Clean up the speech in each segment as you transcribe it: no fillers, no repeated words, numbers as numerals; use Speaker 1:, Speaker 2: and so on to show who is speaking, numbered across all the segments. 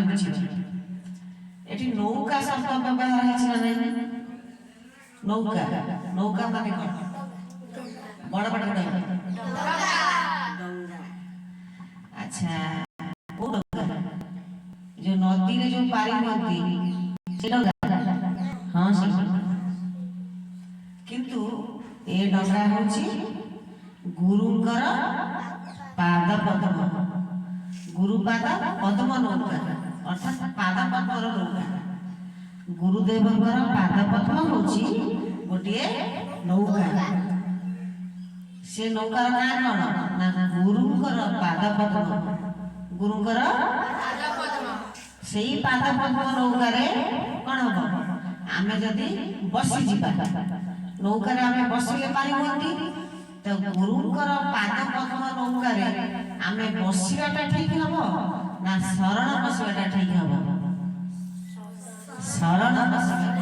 Speaker 1: বুঝিবা এটি নৌকা শব্দ ব্যবহার হয়েছে না নাই নৌকা নৌকা মানে কোন বড় বড় ডঙ্গা আচ্ছা ও ডঙ্গা যে নদীরে যে পারি নদী সেটা হ্যাঁ সেটা কিন্তু এ ডଙ୍ଗা হচ্ছে গুরুଙ୍କର ପାଦ ପଦ୍ମ ଗୁରୁ ପାଦ ପଦ୍ମ ନୌକା ଅର୍ଥାତ ପାଦ ପଦ୍ମର ନୌକା ଗୁରୁଦେବଙ୍କର ପାଦ ପଦ୍ମ ହଉଛି ଗୋଟିଏ ନୌକା ସେ ନୌକାର ନାଁ କଣ ନା ଗୁରୁଙ୍କର ପାଦ ପଦ୍ମ ଗୁରୁଙ୍କର ସେଇ ପାଦ ପଦ୍ମ ନୌକାରେ କଣ ହବ ଆମେ ଯଦି ବସିଯିବା ନୌକାରେ ଆମେ ବସିଲେ ପାରିବନି ତ ଗୁରୁଙ୍କର ପାଦ ପଦ୍ମ ନୌକାରେ ଆମେ ବସିବାଟା ଠିକ ହବ ନା ଶରଣ ବସିବାଟା ଠିକ ହବ ଶରଣ ବସିବା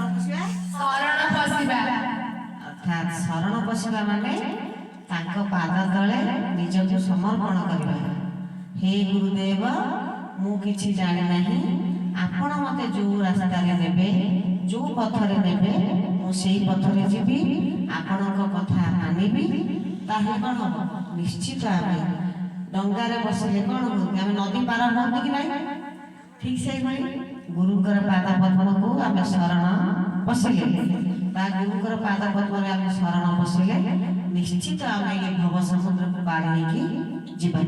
Speaker 1: ଅର୍ଥାତ ଶରଣ ବସିବା ମାନେ ତାଙ୍କ ପାଦ ତଳେ ନିଜକୁ ସମର୍ପଣ କରିବା ହେ ଗୁରୁଦେବ ମୁଁ କିଛି ଜାଣି ନାହିଁ ଆପଣ ମତେ ଯୋଉ ରାସ୍ତାରେ ନେବେ ଯୋଉ ପଥରେ ନେବେ ମୁଁ ସେଇ ପଥରେ ଯିବି ଆପଣଙ୍କ କଥା ମାନିବି ତାହେଲେ କଣ ହବ ନିଶ୍ଚିତ ଆମେ ଡଙ୍ଗାରେ ବସିଲେ କଣ ହୁଅନ୍ତି ଆମେ ନଦୀ ପାର ହୁଅନ୍ତି କି ନାହିଁ ଠିକ ସେଇଭଳି ଗୁରୁଙ୍କର ପାଦ ପଦ୍ମକୁ ଆମେ ଶରଣ ବସିଲେ ବା ଗୁରୁଙ୍କର ପାଦ ପଦ୍ମରେ ଆମେ ଶରଣ ବସିଲେ ନିଶ୍ଚିତ ଆମେ ଏ ଭବ ସମୁଦ୍ରକୁ ପାର ହେଇକି ଯିବା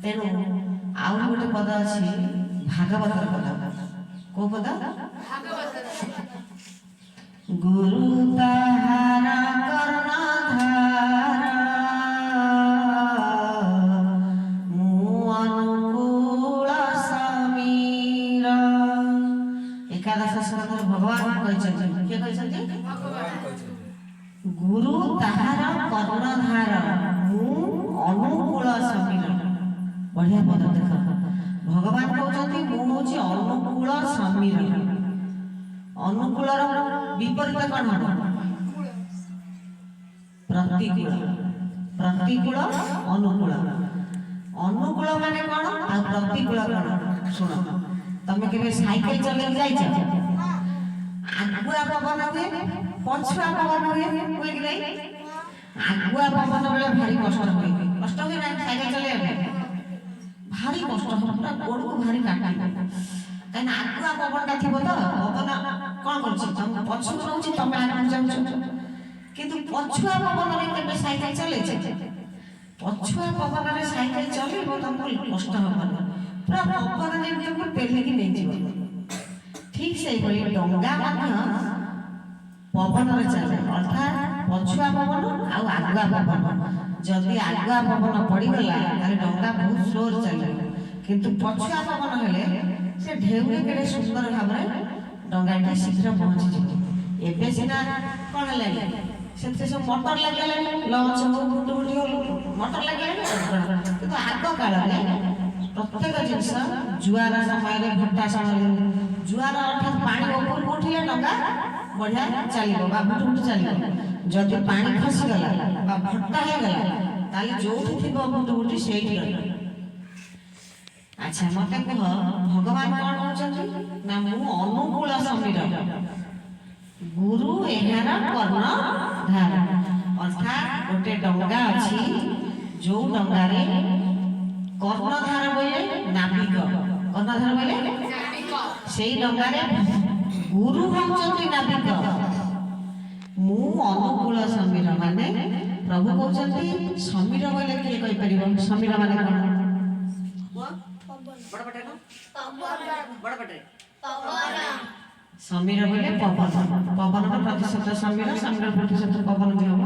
Speaker 1: ତେଣୁ ଆଉ ଗୋଟେ ପଦ ଅଛି ଭାଗବତର ପଦ କୋଉ ପଦ ଗୁରୁ ତାହାର କର୍ଣ୍ଣଧାର ମୁଁ ଅନୁକୂଳ ସମୀର ଏକାଦଶ ସ୍କନ୍ଧରେ ଭଗବାନ କହିଛନ୍ତି କିଏ କହିଛନ୍ତି ଗୁରୁ ତାହାର କର୍ଣ୍ଣଧାର ମୁଁ ଅନୁକୂଳ ସମୀର ବଢିଆ ପଦ ଦେଖ ଭଗବାନ କହୁଛନ୍ତି ମୁଁ ହଉଛି ଅନୁକୂଳ ସମୀର ଅନୁକୂଳର ବିପରୀତ କଣ ହବ ପ୍ରତିକୂଳ ପ୍ରତିକୂଳ ଅନୁକୂଳ ଅନୁକୂଳ ମାନେ କଣ ଆଉ ପ୍ରତିକୂଳ କଣ ଶୁଣ ତମେ କେବେ ସାଇକେଲ ଚଲେଇ ଯାଇଛ ଆଗୁଆ ପବନ ହୁଏ ପଛୁଆ ପବନ ହୁଏ କି ନାହିଁ ଆଗୁଆ ପବନ ବେଳେ ଭାରି କଷ୍ଟ ହୁଏ ନା ସାଇକେଲ ଚଲେଇବା ପାଇଁ ଭାରି କଷ୍ଟ ପୁରା ଗୋଡକୁ ଭାରି କାଟିବ କାହିଁକି ଆଗୁଆ ପବନଟା ଥିବ ତ ପବନ କଣ କରୁଛି ତମେ ପଛକୁ ରହୁଛି ତମେ ଆଗକୁ ଯାଉଛ କିନ୍ତୁ ପଛୁଆ ପବନରେ କେବେ ସାଇକେଲ ଚଲେଇଛ ପଛୁଆ ପବନରେ ସାଇକେଲ ଚଲେଇବ ତମକୁ କଷ୍ଟ ହବନି ପୁରା ପବନ ଯେମିତି ତମକୁ ପେଲିକି ନେଇଯିବ ଠିକ ସେଇଭଳି ଡଙ୍ଗା ମଧ୍ୟ ପବନରେ ଚାଲେ ଅର୍ଥାତ୍ ପଛୁଆ ପବନ ଆଉ ଆଗୁଆ ପବନ ଯଦି ଆଗୁଆ ପବନ ପଡ଼ିଗଲା ତାହେଲେ ଡଙ୍ଗା ବହୁତ ସ୍ଲୋରେ ଚାଲିବ କିନ୍ତୁ ପଛୁଆ ପବନ ହେଲେ ସେ ଢେଉରେ କେଡ଼େ ସୁନ୍ଦର ଭାବରେ ଡଙ୍ଗାଟି ଶୀଘ୍ର ପହଞ୍ଚିଯିବ ଏବେ ସିନା କ'ଣ ହେଲାଣି ସେଥିରେ ସବୁ ମଟର ଲାଗିଗଲାଣି ଲଞ୍ଚ ହଉ ବୁଟୁବୁଟି ହଉ ମଟର ଲାଗିଗଲାଣି କିନ୍ତୁ ଆଗ କାଳରେ ପ୍ରତ୍ୟେକ ଜିନିଷ ଜୁଆର ସମୟରେ ଭଟ୍ଟା ସମୟରେ ଜୁଆର ଅର୍ଥାତ୍ ପାଣି ଉପରକୁ ଉଠିଲେ ଡଙ୍ଗା ବଢ଼ିଆ ଚାଲିବ ବା ବୁଟୁବୁଟି ଚାଲିବ ଯଦି ପାଣି ଖସିଗଲା ବା ଭଟ୍ଟା ହେଇଗଲା ତାହେଲେ ଯୋଉଠି ଥିବ ବୁଟୁବୁଟି ସେଇଠି ରହିବ ଆଚ୍ଛା ମତେ କୁହ ଭଗବାନ କଣ କହୁଛନ୍ତି ନା ମୁଁ ଅନୁକୂଳ ସମୀର ଗୁରୁ ଏହାର କର୍ଣ୍ଣଧାର ଅର୍ଥାତ୍ ଗୋଟେ ଡଙ୍ଗା ଅଛି ଯୋଉ ଡଙ୍ଗାରେ କର୍ଣ୍ଣଧାର ବୋଇଲେ ନାବିକ କର୍ଣ୍ଣଧାର ବୋଇଲେ ସେଇ ଡଙ୍ଗାରେ ଗୁରୁ ହଉଛନ୍ତି ନାବିକ ମୁଁ ଅନୁକୂଳ ସମୀର ମାନେ ପ୍ରଭୁ କହୁଛନ୍ତି ସମୀର ବୋଇଲେ କିଏ କହିପାରିବ ସମୀର ମାନେ କଣ ସମୀର ବୋଇଲେ ପବନ ପବନର ପ୍ରତିଶତ ସମୀର ସମୀର ପ୍ରତିଶତ ପବନ ବି ହବ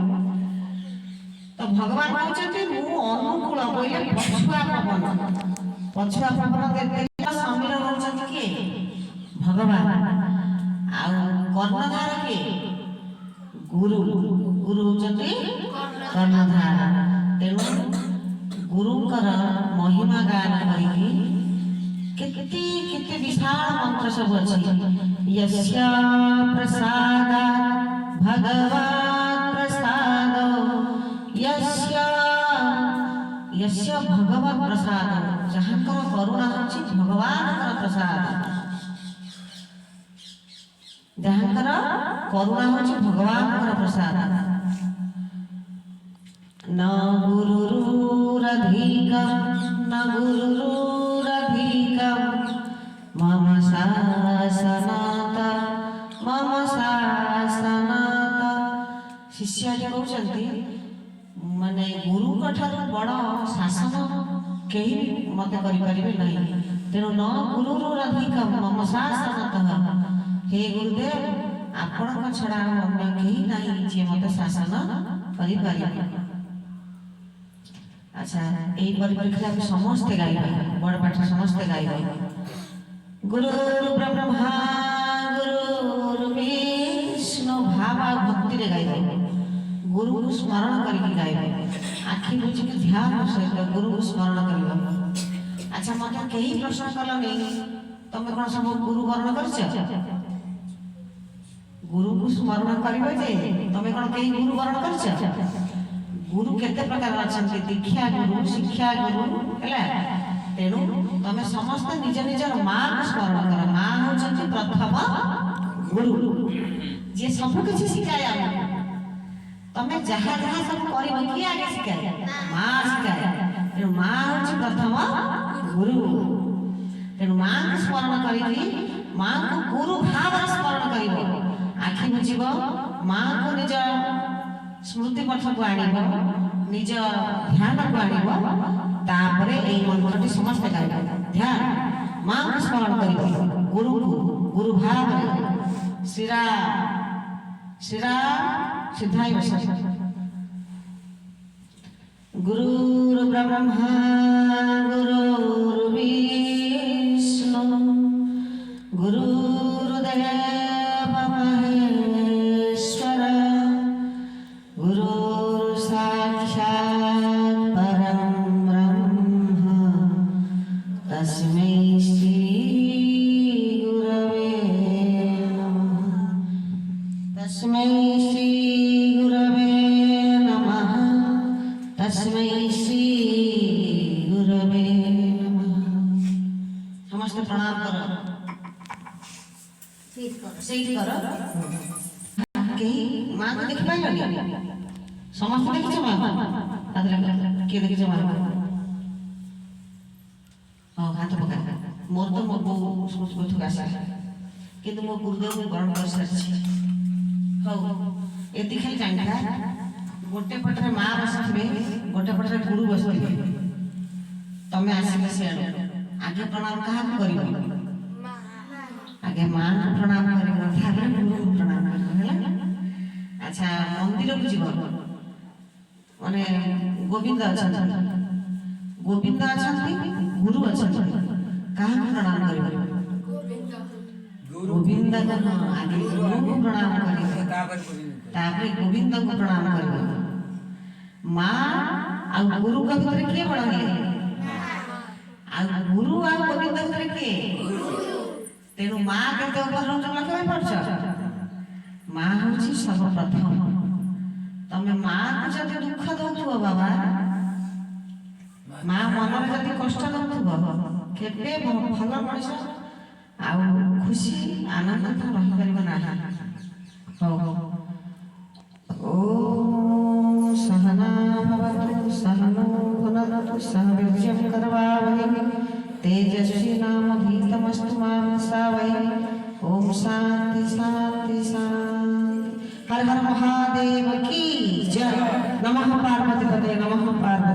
Speaker 1: ତ ଭଗବାନ କହୁଛନ୍ତି ମୁଁ ଅନୁକୂଳ ବୋଇଲେ ପଛୁଆ ପବନ ସମୀର ହଉଛନ୍ତି କିଏ ଭଗବାନ ଆଉ କର୍ଣ୍ଣଧାର କିଏ ଗୁରୁ ହଉଛନ୍ତି କର୍ଣ୍ଣଧାର ତେଣୁ ଗୁରୁଙ୍କର ମହିମା ଗାନ କରିକି କେତେ କେତେ ବିଶାଳ ମନ୍ତ୍ର ସବୁ ଅଛି यस्य प्रसादात् भगवान् प्रसादो यस्य यस्य भगवत प्रसाद जहाँकर करुणा होछि भगवान प्रसाद जहाँकर करुणा होछि भगवान प्रसाद न गुरुरधिकं न गुरुरधिकं मम शासनात शिष्य कहते माने गुरु ठार बड़ शासन कहीं मत करें तेणु न गुरुरधिकं मम शासनात हे गुरुदेव आपण छड़ा अन्य कहीं नहीं जे मत शासन करें। अच्छा यही परिप्रेक्षी आम समस्ते गाइबा बड़ पाठ समस्ते गाइबा गुरु ब्रह्मा गुरु विष्णु भावा भक्ति रे गाइबा गुरु को स्मरण करके गाइबा आखि बुझी के ध्यान सहित गुरु को स्मरण करबा। अच्छा मत कई प्रश्न कल नहीं तुम कौन सब गुरु वर्ण कर गुरु को स्मरण करबा जे तुम कौन कई गुरु वर्ण कर गुरु केते प्रकार अछंती दीक्षा गुरु शिक्षा गुरु हैला तेणु तमे समस्त निज निजर मां को स्मरण कर मां होचंती प्रथम गुरु जे सब कुछ सिखाया तमे जहा जहा सब करिबो कि आगे सिखाया मां सिखाया तेणु मां होची प्रथम गुरु तेणु मां को स्मरण करी मां को गुरु भाव स्मरण करिबो आखि बुझिबो मां को निज स्मृति पथ को आनिब निज ध्यान को आनिब तापरे एई मंत्रटी समस्त गाइबा ध्यान मां को स्मरण करिब गुरु को गुरु भाव शिरा शिरा सिद्धाय वश गुरु ब्रह्मा गुरु विष्णु गुरुदेव महेश्वर गुरु साक्षात् परं ब्रह्म तस्मै श्री गुरवे नमः तस्मै श्री गुरवे नमः तस्मै श्री गुरवे नमः। समस्त प्रणाम करो सीट करो कहीं मां को देख पाइल समस्त देखिछ मां के देखिछ मां हाथ पका मोर तो मो सोच बैठक आसा किंतु मो गुरुदेव को ग्रहण कर सारी हो एति खाली जानता गोटे पटरे मां बसथिबे गोटे पटरे गुरु बसथिबे तमे आसीबे से आगे प्रणाम कहा करिबो आगे मां को प्रणाम करिबो तापर गुरु को प्रणाम करिबो हैला। अच्छा मंदिर को जीव माने गोविंद अछंती गोविंद अछंती गुरु अछंती कहा प्रणाम करिबो गोविंद को आगे गुरु को प्रणाम करिबो तापर गोविंद को प्रणाम करिबो मां आ गुरु का भीतर के बड़ा है आ गुरु आ गोविंद भीतर के तेणु मां के ऊपर लगे पड़छ मां होची सर्वप्रथम तमे मां को जदि दुख दउथुबो बाबा मां मन में जदि कष्ट दउथुबो केबे भल मनुष्य आ खुशी आनंद तो रहि परिबो नाही हो ओ सहना भवतु सहनो भुनक्तु सह वीर्यं करवावहै तेजस्वी नाम धीतमस्तु मा वै ओम शांति शांति शांति हर हर महादेव की जय नमः पार्वती पते नमः पार्वती।